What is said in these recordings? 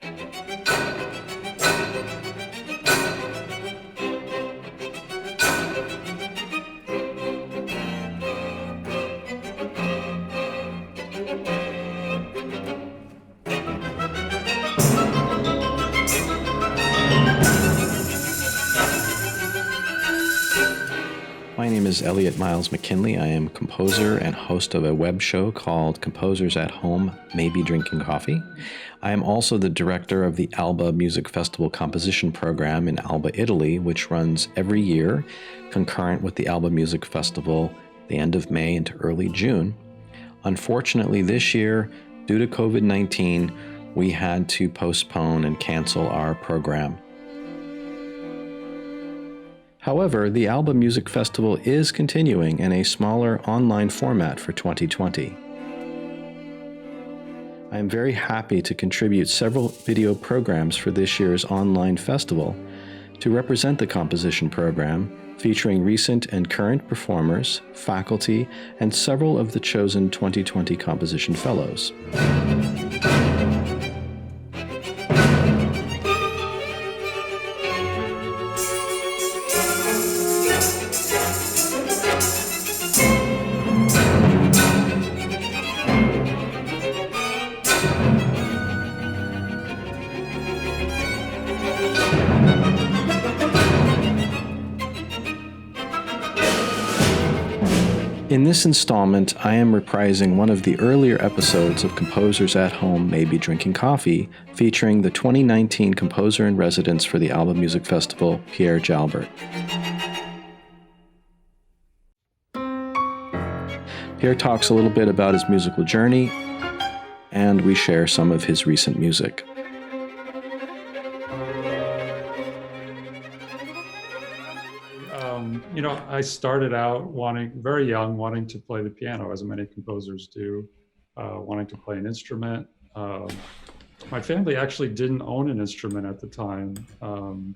My name is Elliot Miles McKinley. I am a composer and host of a web show called Composers at Home, Maybe Drinking Coffee. I am also the director of the Alba Music Festival Composition Program in Alba, Italy, which runs every year, concurrent with the Alba Music Festival, the end of May into early June. Unfortunately, this year, due to COVID-19, we had to postpone and cancel our program. However, the Alba Music Festival is continuing in a smaller online format for 2020. I am very happy to contribute several video programs for this year's online festival to represent the composition program, featuring recent and current performers, faculty, and several of the chosen 2020 composition fellows. In this installment, I am reprising one of the earlier episodes of Composers at Home, Maybe Drinking Coffee, featuring the 2019 composer in residence for the Alba Music Festival, Pierre Jalbert. Pierre talks a little bit about his musical journey, and we share some of his recent music. I started out very young, wanting to play the piano, as many composers do, wanting to play an instrument. My family actually didn't own an instrument at the time. So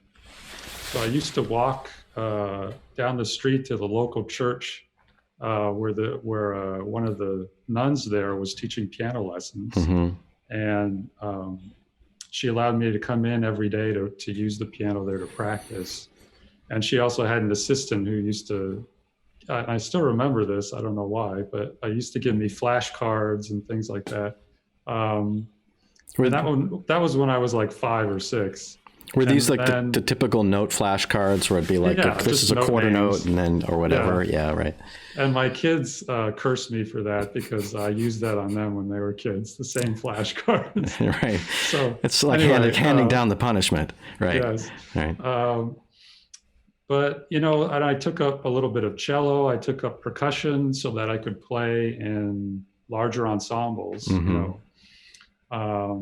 I used to walk down the street to the local church where one of the nuns there was teaching piano lessons. Mm-hmm. And she allowed me to come in every day to use the piano there to practice. And she also had an assistant who used to, I still remember this, I don't know why, but I used to give me flashcards and things like that. And that was when I was like 5 or 6. Were these like the typical note flashcards where it'd be like, this is a quarter note and then, or whatever. Yeah, right. And my kids cursed me for that because I used that on them when they were kids, the same flashcards. Right. So it's like handing down the punishment. Right. Yes. Right. But, and I took up a little bit of cello. I took up percussion so that I could play in larger ensembles, mm-hmm.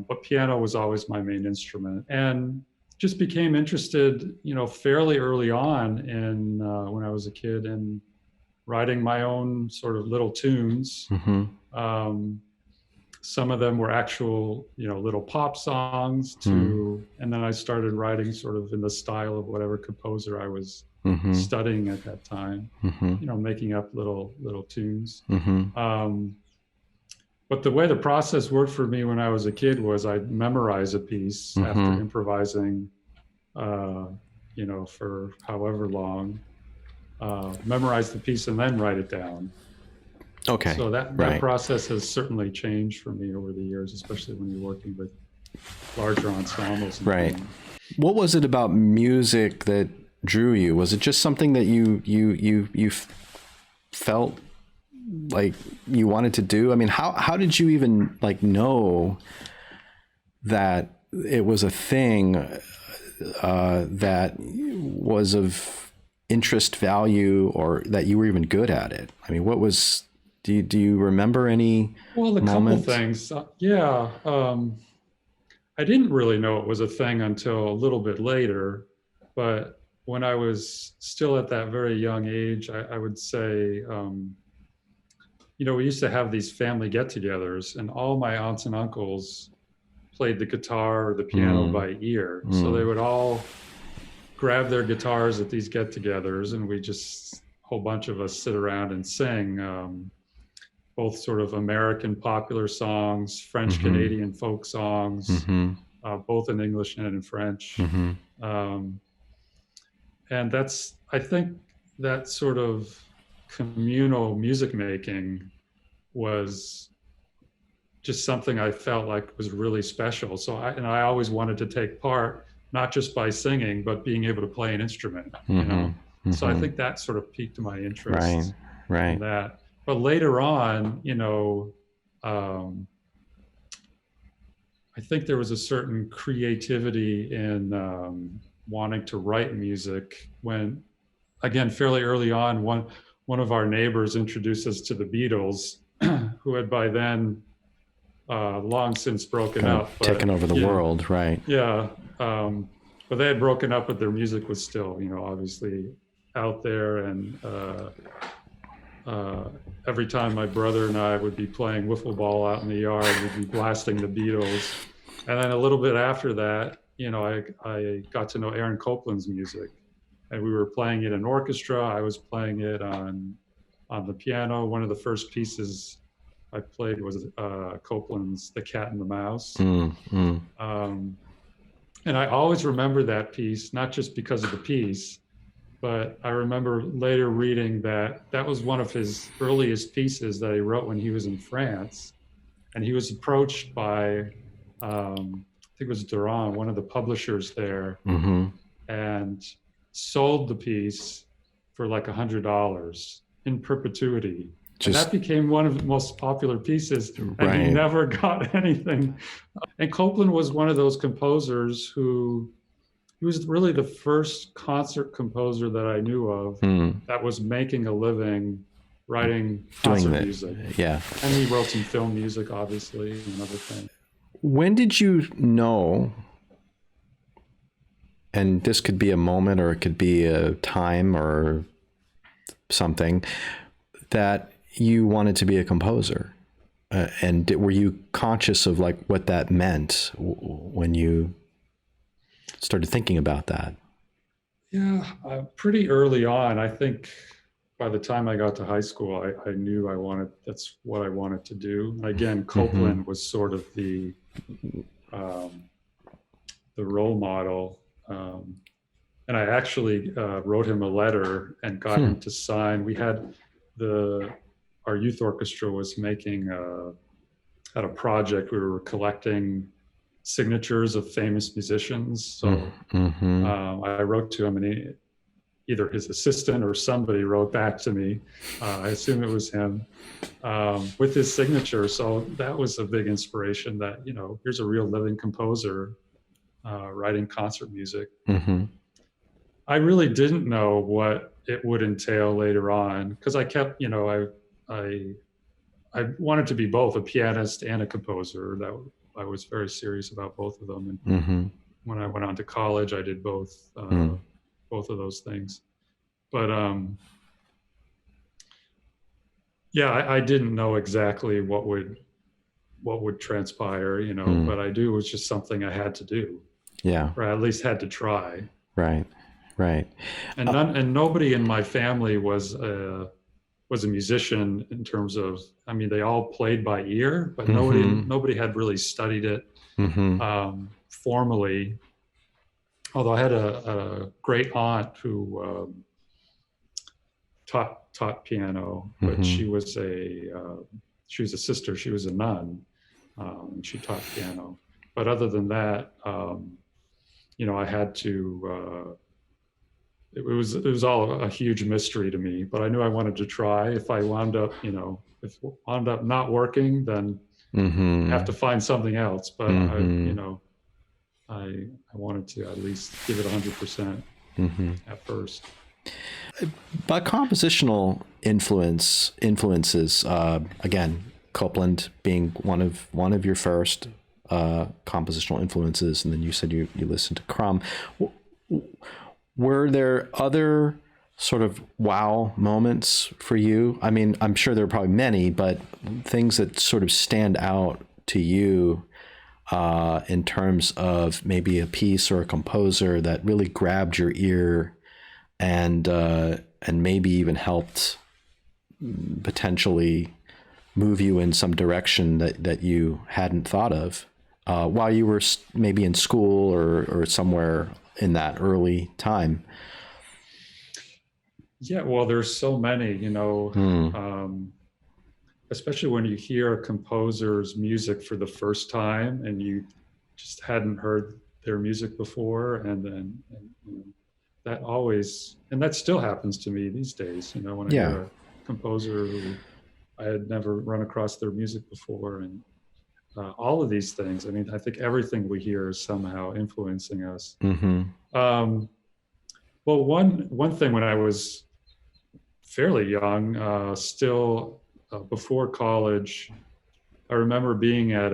But piano was always my main instrument. And just became interested, fairly early on in when I was a kid in writing my own sort of little tunes. Mm-hmm. Some of them were actual, little pop songs and then I started writing sort of in the style of whatever composer I was mm-hmm. studying at that time, mm-hmm. Making up little tunes. Mm-hmm. But the way the process worked for me when I was a kid was I'd memorize a piece mm-hmm. after improvising, for however long, memorize the piece and then write it down. Okay. So that process has certainly changed for me over the years, especially when you're working with larger ensembles. Right. What was it about music that drew you? Was it just something that you felt like you wanted to do? I mean, how did you even know that it was a thing that was of interest, value, or that you were even good at it? I mean, what was... Do you remember any moments? Couple things. I didn't really know it was a thing until a little bit later, but when I was still at that very young age, I would say, we used to have these family get-togethers, and all my aunts and uncles played the guitar or the piano by ear. So they would all grab their guitars at these get-togethers, and a whole bunch of us sit around and sing both sort of American popular songs, French Canadian folk songs, both in English and in French. Mm-hmm. And I think that sort of communal music making was just something I felt like was really special. So I always wanted to take part, not just by singing, but being able to play an instrument, you know? Mm-hmm. So I think that sort of piqued my interest right. in that. But later on, you know, I think there was a certain creativity in wanting to write music when, again, fairly early on, one of our neighbors introduced us to the Beatles, who had by then long since broken kind up. of taken over the world, right? Yeah. But they had broken up, but their music was still, you know, obviously out there. And every time my brother and I would be playing wiffle ball out in the yard, we'd be blasting the Beatles. And then a little bit after that, you know, I got to know Aaron Copland's music, and we were playing it in orchestra. I was playing it on the piano. One of the first pieces I played was Copland's "The Cat and the Mouse." And I always remember that piece, not just because of the piece, but I remember later reading that that was one of his earliest pieces that he wrote when he was in France. And he was approached by, I think it was Durand, one of the publishers there, and sold the piece for like $100 in perpetuity. And that became one of the most popular pieces, and he never got anything. And Copland was one of those composers he was really the first concert composer that I knew of that was making a living writing concert music. Yeah. And he wrote some film music, obviously, and other things. When did you know, and this could be a moment or it could be a time or something, that you wanted to be a composer? And were you conscious of like what that meant when you started thinking about that? Yeah, pretty early on. I think by the time I got to high school, I knew that's what I wanted to do. Again, Copland was sort of the role model. And I actually wrote him a letter and got him to sign. We had our youth orchestra was making had a project. We were collecting signatures of famous musicians. So I wrote to him, and either his assistant or somebody wrote back to me. I assume it was him with his signature. So that was a big inspiration that, you know, here's a real living composer writing concert music. I really didn't know what it would entail later on, because I kept, you know, I wanted to be both a pianist and a composer. That I was very serious about both of them. And when I went on to college, I did both of those things. But yeah, I didn't know exactly what would transpire, you know, but I knew it was just something I had to do. Yeah. Or at least had to try. Right. And nobody in my family was a musician in terms of, I mean, they all played by ear, but nobody had really studied it formally. Although I had a great aunt who taught piano, but she was a sister. She was a nun, and she taught piano. But other than that, you know, I had to. It was all a huge mystery to me, but I knew I wanted to try. If I wound up, you know, not working, then I have to find something else. But I wanted to at least give it 100% at first. But compositional influences, again, Copland being one of your first compositional influences, and then you said you listened to Crumb. Were there other sort of wow moments for you? I mean, I'm sure there are probably many, but things that sort of stand out to you in terms of maybe a piece or a composer that really grabbed your ear and maybe even helped potentially move you in some direction that you hadn't thought of while you were maybe in school or somewhere in that early time? Yeah, well, there's so many, especially when you hear a composer's music for the first time and you just hadn't heard their music before, and then that always, and that still happens to me these days, when I Yeah. hear a composer who I had never run across their music before, and all of these things. I mean, I think everything we hear is somehow influencing us. Mm-hmm. Well, one thing when I was fairly young, still before college, I remember being at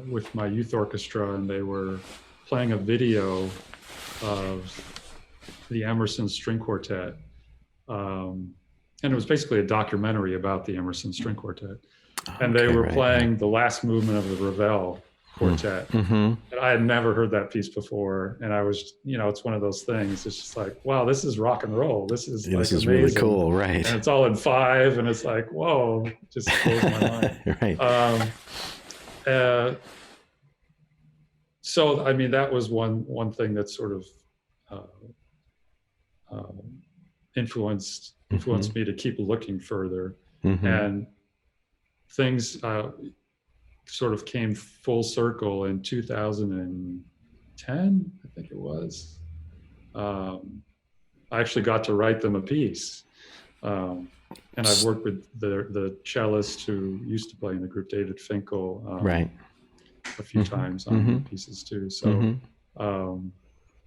with my youth orchestra, and they were playing a video of the Emerson String Quartet. And it was basically a documentary about the Emerson String Quartet. And they were playing the last movement of the Ravel Quartet. Mm-hmm. And I had never heard that piece before. And I was, it's one of those things. It's just like, wow, this is rock and roll. This is This is amazing. really cool, right? And it's all in 5, and it's like, whoa, it just blows my mind. Right. So, I mean, that was one thing that sort of influenced me to keep looking further. Mm-hmm. And things sort of came full circle in 2010, I think it was. I actually got to write them a piece. And I've worked with the cellist who used to play in the group, David Finkel, right, a few times on pieces too. So,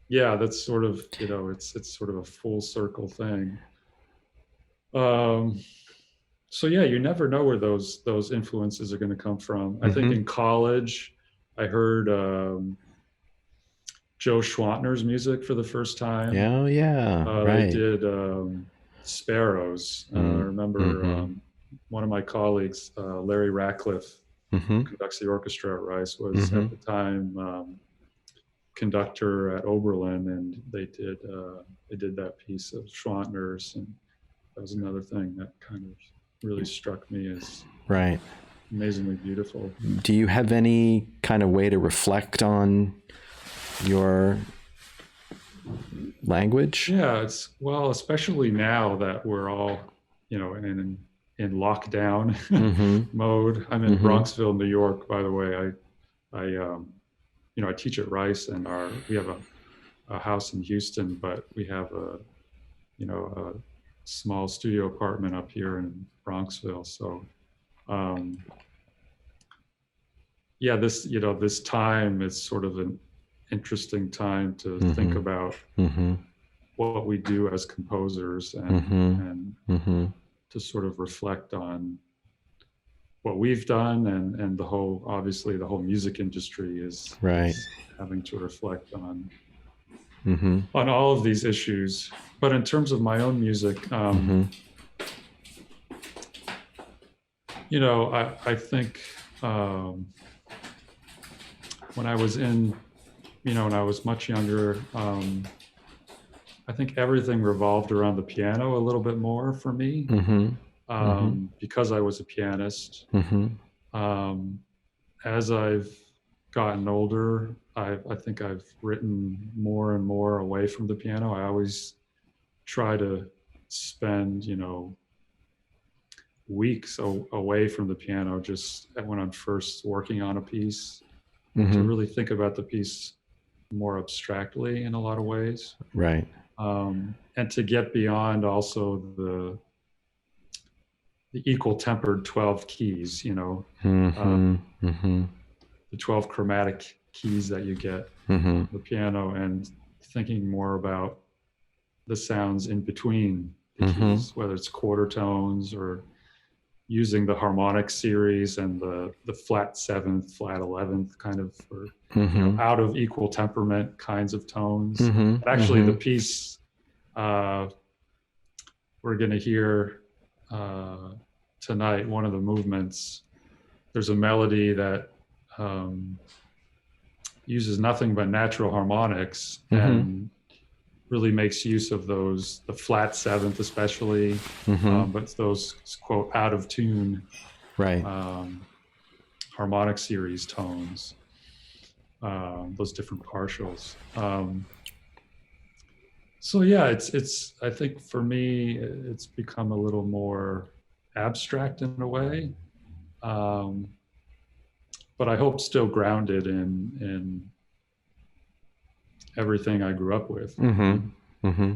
yeah, that's sort of, it's sort of a full circle thing. So yeah, you never know where those influences are going to come from. I think in college, I heard Joe Schwantner's music for the first time. Oh yeah, right. They did Sparrows. I remember one of my colleagues, Larry Ratcliffe, who conducts the orchestra at Rice, was at the time conductor at Oberlin, and they did that piece of Schwantner's, and that was another thing that kind of really struck me as amazingly beautiful. Do you have any kind of way to reflect on your language? Yeah, especially now that we're all, in lockdown mode. I'm in Bronxville, New York, by the way. I teach at Rice, and we have a house in Houston, but we have a small studio apartment up here in Bronxville. So, this time is sort of an interesting time to think about what we do as composers, and to sort of reflect on what we've done, and obviously the whole music industry is having to reflect on all of these issues. But in terms of my own music, I think when I was when I was much younger, I think everything revolved around the piano a little bit more for me, because I was a pianist. As I've gotten older, I think I've written more and more away from the piano. I always try to spend, weeks away from the piano, just when I'm first working on a piece, to really think about the piece more abstractly in a lot of ways. Right. And to get beyond also the equal tempered 12 keys, the 12 chromatic keys that you get on the piano, and thinking more about the sounds in between the keys, whether it's quarter tones or using the harmonic series and the flat 7th, flat 11th kind of for out of equal temperament kinds of tones. But actually the piece we're going to hear tonight, one of the movements, there's a melody that uses nothing but natural harmonics and really makes use of those, the flat 7th especially, but those quote out of tune harmonic series tones, those different partials. So yeah, it's I think for me it's become a little more abstract in a way, but I hope still grounded in everything I grew up with. Mm-hmm. Mm-hmm.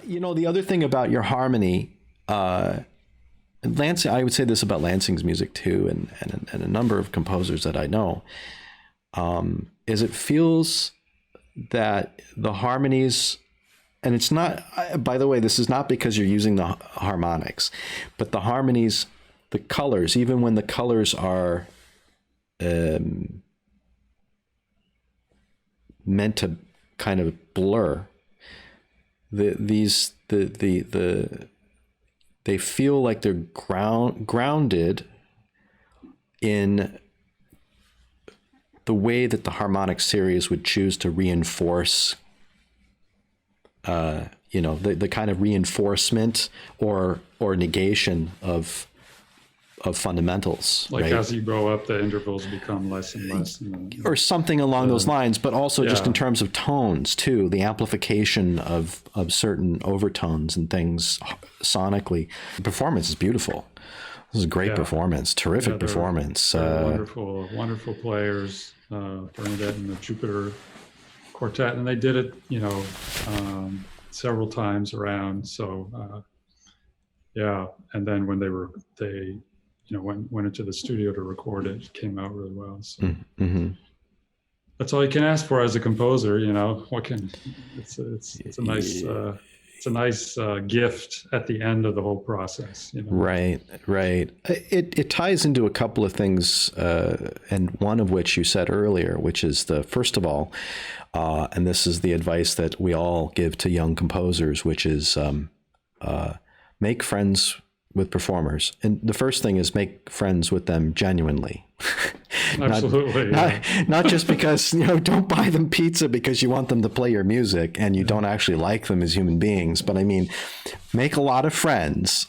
The other thing about your harmony, Lansing, I would say this about Lansing's music too, and a number of composers that I know, is it feels that the harmonies, and it's not, by the way, this is not because you're using the harmonics, but the harmonies, the colors, even when the colors are meant to kind of blur, they feel like they're grounded in the way that the harmonic series would choose to reinforce, the kind of reinforcement or negation of fundamentals. Like right? as you grow up, the intervals become less and less. Or something along those lines, but also just in terms of tones too, the amplification of certain overtones and things sonically. The performance is beautiful. This is a great performance, terrific performance. Wonderful players, Bernadette and the Jupiter Quartet, and they did it, several times around. So, and then when they went into the studio to record it, it came out really well. So that's all you can ask for as a composer. It's a nice gift at the end of the whole process. Right. It ties into a couple of things, and one of which you said earlier, which is first of all, and this is the advice that we all give to young composers, which is make friends with performers. And the first thing is make friends with them genuinely. Absolutely. Not just because, don't buy them pizza because you want them to play your music and you don't actually like them as human beings. But I mean, make a lot of friends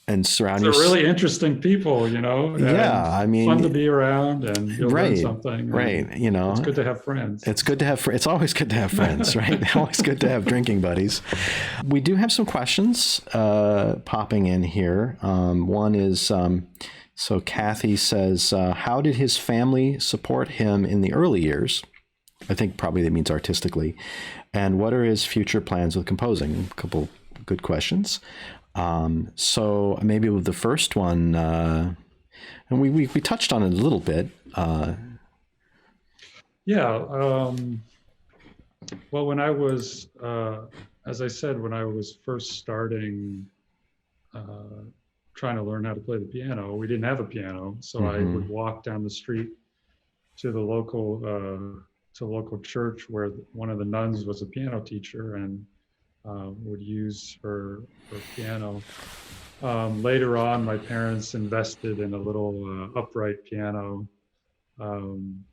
and surround yourself. They're really interesting people, fun to be around, and you'll learn something. Right. It's good to have friends. It's always good to have friends, right? Always good to have drinking buddies. We do have some questions popping in here. One is, so Kathy says, how did his family support him in the early years? I think probably that means artistically. And what are his future plans with composing? A couple good questions. So maybe with the first one, and we touched on it a little bit. Well, when I was, as I said, when I was first starting, trying to learn how to play the piano, we didn't have a piano. So I would walk down the street to the local church where one of the nuns was a piano teacher, and would use her piano. Later on, my parents invested in a little upright piano, and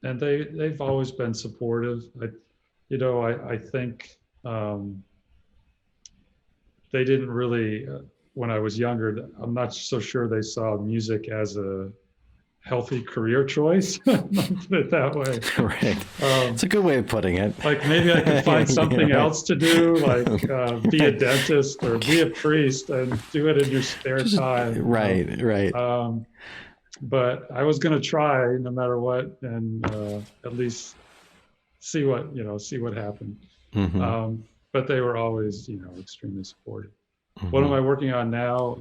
they've always been supportive. I think they didn't really, when I was younger, I'm not so sure they saw music as a healthy career choice. Put it that way. Right. It's a good way of putting it. Like maybe I could find something else to do, like be a dentist or be a priest and do it in your spare time. Right. But I was going to try no matter what, and at least see what happened. But they were always, extremely supportive. What am I working on now?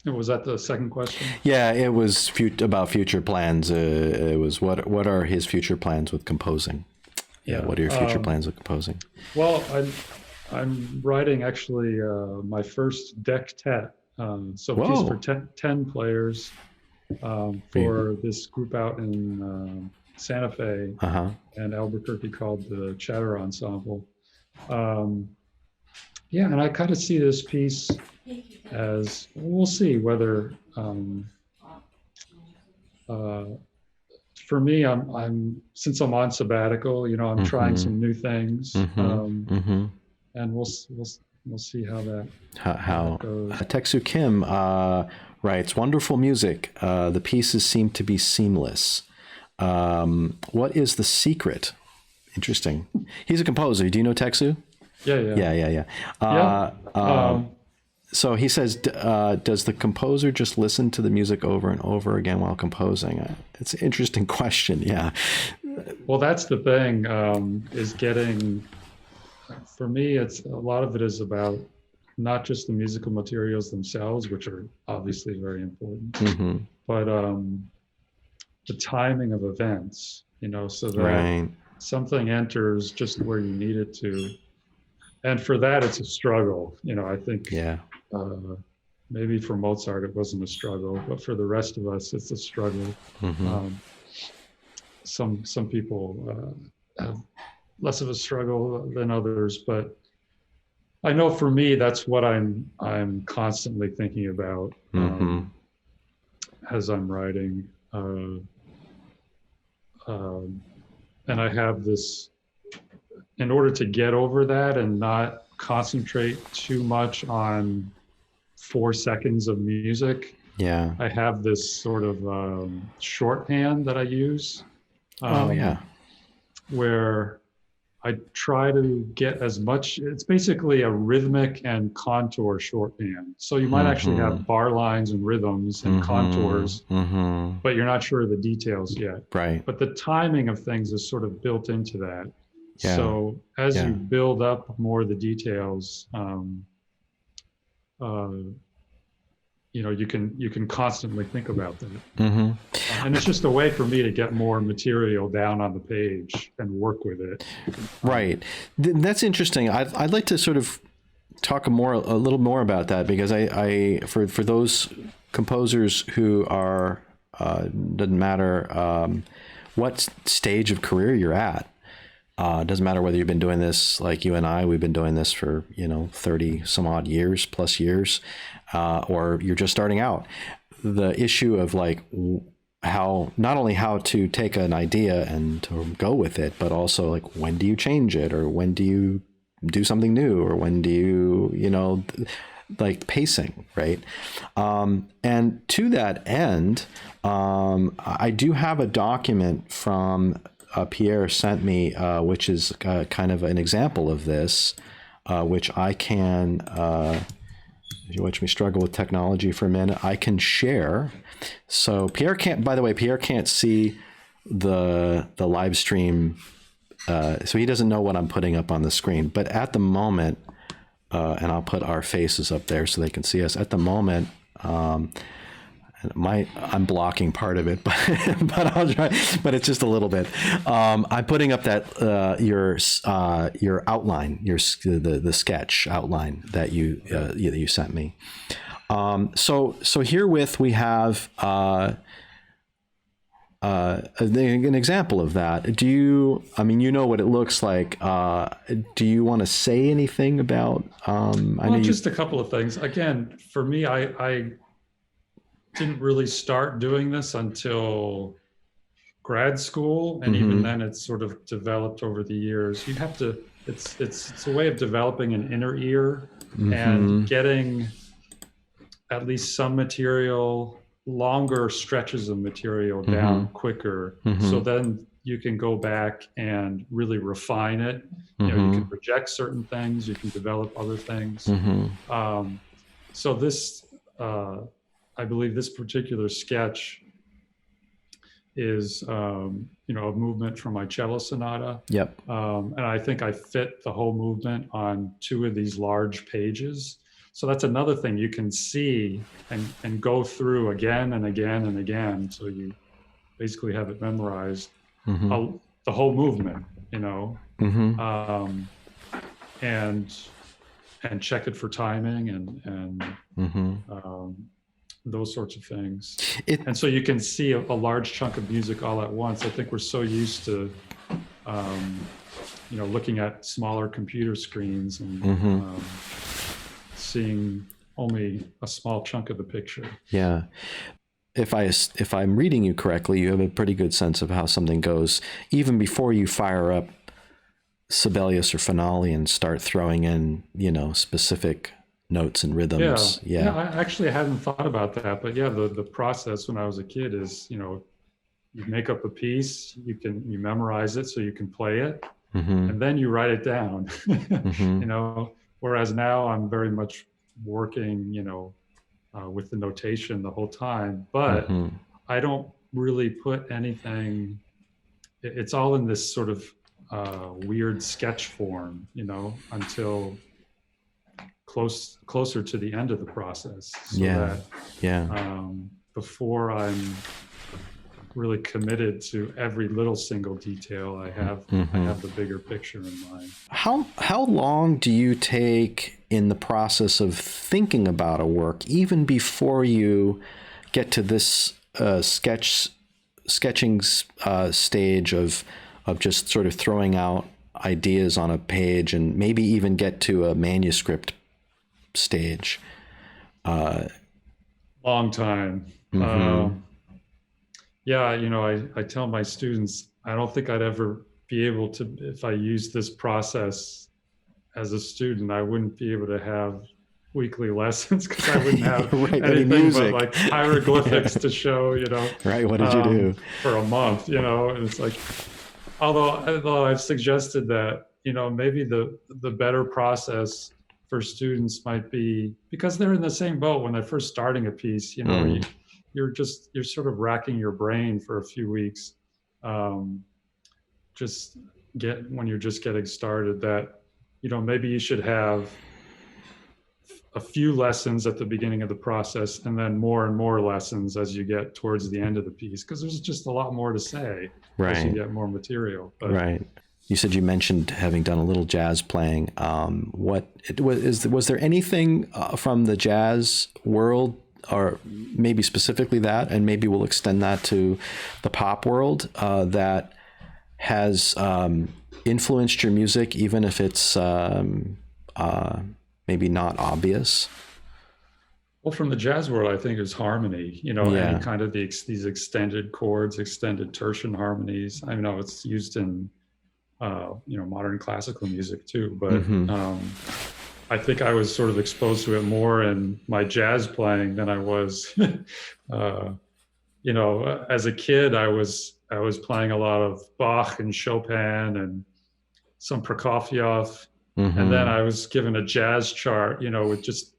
Was that the second question? Yeah, it was about future plans. It was what are his future plans with composing? Yeah, what are your future plans with composing? Well, I'm writing actually my first dectet, so a piece for 10 players for this group out in Santa Fe and Albuquerque called the Chatter Ensemble. And I kind of see this piece as, we'll see whether, for me, I'm since I'm on sabbatical, I'm trying some new things, and we'll see how that goes. Teksu Kim writes, wonderful music. The pieces seem to be seamless. What is the secret? Interesting. He's a composer. Do you know Teksu? Yeah. So he says, does the composer just listen to the music over and over again while composing? It's an interesting question. Yeah. Well, that's the thing, is getting, for me, it's a lot of it is about not just the musical materials themselves, which are obviously very important, Mm-hmm. but the timing of events, so that Right. something enters just where you need it to. And for that, it's a struggle. I think Yeah. uh, maybe for Mozart, it wasn't a struggle, but for the rest of us, it's a struggle. Mm-hmm. Um, some people have less of a struggle than others, but I know for me, that's what I'm constantly thinking about Mm-hmm. as I'm writing. Um, and I have this, in order to get over that and not concentrate too much on 4 seconds of music, Yeah. I have this sort of shorthand that I use, Oh, yeah. where I try to get as much, it's basically a rhythmic and contour shorthand. So you might actually Mm-hmm. have bar lines and rhythms and Mm-hmm. contours, Mm-hmm. but you're not sure of the details yet. Right. But the timing of things is sort of built into that. Yeah. So as you Yeah. build up more of the details, uh, you can constantly think about that. Mm-hmm. And it's just a way for me to get more material down on the page and work with it. Right. That's interesting. I'd like to sort of talk a little more about that, because for those composers who are, doesn't matter what stage of career you're at. Doesn't matter whether you've been doing this like you and I, we've been doing this for, 30 some odd years, plus years, or you're just starting out. The issue of like not only how to take an idea and to go with it, but also like when do you change it, or when do you do something new, or when do you, like pacing, right? And to that end, I do have a document from Pierre sent me, which is kind of an example of this, which I can, if you watch me struggle with technology for a minute, I can share. So Pierre can't, by the way, Pierre can't see the live stream, so he doesn't know what I'm putting up on the screen. But at the moment, and I'll put our faces up there so they can see us. At the moment, I'm blocking part of it, but I'll try. But it's just a little bit. I'm putting up that your outline, the sketch outline that you sent me. So herewith we have an example of that. Do you? I mean, you know what it looks like. Do you want to say anything about? Just a couple of things. Again, for me, I didn't really start doing this until grad school, and even then it's sort of developed over the years. You have to, it's a way of developing an inner ear and getting at least some material, longer stretches of material down quicker, so then you can go back and really refine it. You can reject certain things, you can develop other things. So this I believe this particular sketch is, a movement from my cello sonata. Yep. And I think I fit the whole movement on 2 of these large pages. So that's another thing you can see and go through again and again and again. So you basically have it memorized, the whole movement, and check it for timing and those sorts of things. And so you can see a large chunk of music all at once. I think we're so used to, looking at smaller computer screens and seeing only a small chunk of the picture. Yeah. If I'm reading you correctly, you have a pretty good sense of how something goes even before you fire up Sibelius or Finale and start throwing in, specific notes and rhythms. Yeah. I actually hadn't thought about that, but yeah, the process when I was a kid is, you make up a piece, you memorize it so you can play it, and then you write it down. Whereas now I'm very much working, with the notation the whole time, but I don't really put anything it's all in this sort of weird sketch form, until closer to the end of the process. So that before I'm really committed to every little single detail, I have the bigger picture in mind. How long do you take in the process of thinking about a work, even before you get to this sketching stage of just sort of throwing out ideas on a page, and maybe even get to a manuscript stage? Long time. I tell my students, I don't think I'd ever be able to, if I used this process as a student, I wouldn't be able to have weekly lessons, because I wouldn't have anything but like hieroglyphics to show, Right. What did you do? For a month, and it's like, although I've suggested that, maybe the better process for students might be, because they're in the same boat when they're first starting a piece, you're sort of racking your brain for a few weeks, when you're just getting started, that, maybe you should have a few lessons at the beginning of the process, and then more and more lessons as you get towards the end of the piece, because there's just a lot more to say as you get more material. Right. You said you mentioned having done a little jazz playing. Was there anything from the jazz world, or maybe specifically that, and maybe we'll extend that to the pop world, that has influenced your music, even if it's maybe not obvious? Well, from the jazz world, I think is harmony, and kind of these extended chords, extended tertian harmonies. I know it's used in, modern classical music too, but I think I was sort of exposed to it more in my jazz playing than I was, as a kid. I was playing a lot of Bach and Chopin and some Prokofiev. And then I was given a jazz chart, with just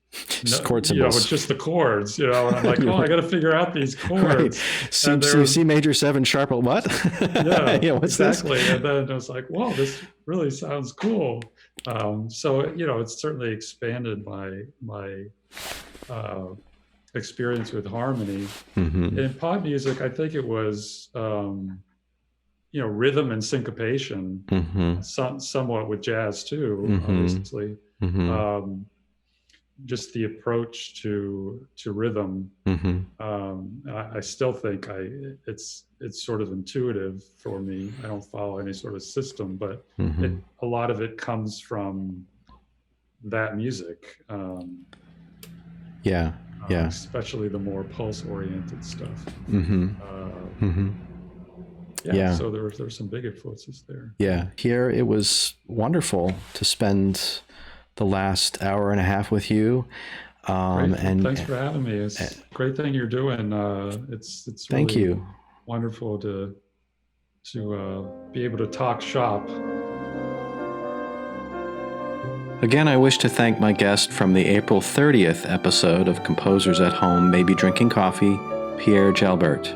chord symbols, with just the chords, and I'm like, I got to figure out these chords. Right. C major 7 sharp. What? What's exactly this? And then I was like, wow, this really sounds cool. So it's certainly expanded my experience with harmony. In pop music, I think it was rhythm and syncopation, somewhat with jazz too, obviously. Just the approach to rhythm. I still think it's sort of intuitive for me. I don't follow any sort of system, but a lot of it comes from that music. Especially the more pulse-oriented stuff. So there's some big influences there. Here it was wonderful to spend the last hour and a half with you. And thanks for having me. It's a great thing you're doing. It's really thank you. Wonderful to be able to talk shop. Again, I wish to thank my guest from the April 30th episode of Composers at Home Maybe Drinking Coffee, Pierre Jalbert.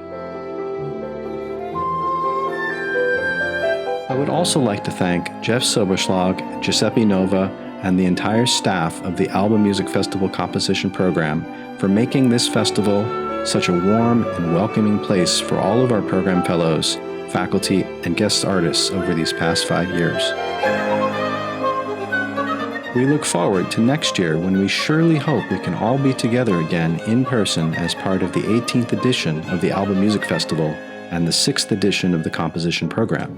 I would also like to thank Jeff Soberschlag, Giuseppe Nova, and the entire staff of the Alba Music Festival Composition Program for making this festival such a warm and welcoming place for all of our program fellows, faculty, and guest artists over these past 5 years. We look forward to next year, when we surely hope we can all be together again in person as part of the 18th edition of the Alba Music Festival and the 6th edition of the Composition Program.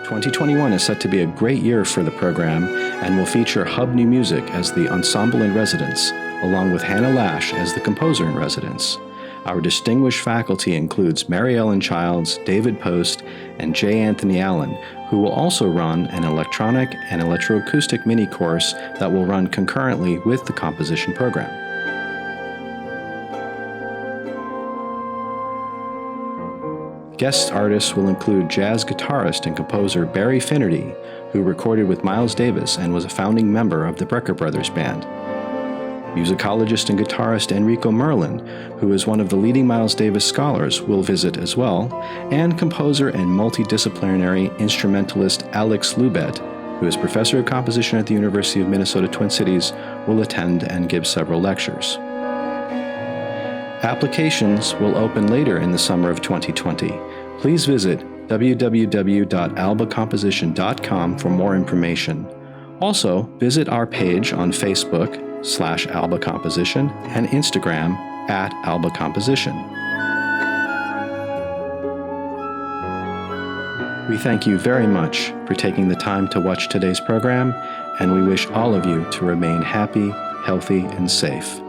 2021 is set to be a great year for the program and will feature Hub New Music as the ensemble in residence, along with Hannah Lash as the composer in residence. Our distinguished faculty includes Mary Ellen Childs, David Post, and J. Anthony Allen, who will also run an electronic and electroacoustic mini course that will run concurrently with the composition program. Guest artists will include jazz guitarist and composer Barry Finnerty, who recorded with Miles Davis and was a founding member of the Brecker Brothers Band. Musicologist and guitarist Enrico Merlin, who is one of the leading Miles Davis scholars, will visit as well, and composer and multidisciplinary instrumentalist Alex Lubet, who is professor of composition at the University of Minnesota Twin Cities, will attend and give several lectures. Applications will open later in the summer of 2020. Please visit www.albacomposition.com for more information. Also, visit our page on Facebook/Alba Composition and Instagram @Alba Composition. We thank you very much for taking the time to watch today's program, and we wish all of you to remain happy, healthy, and safe.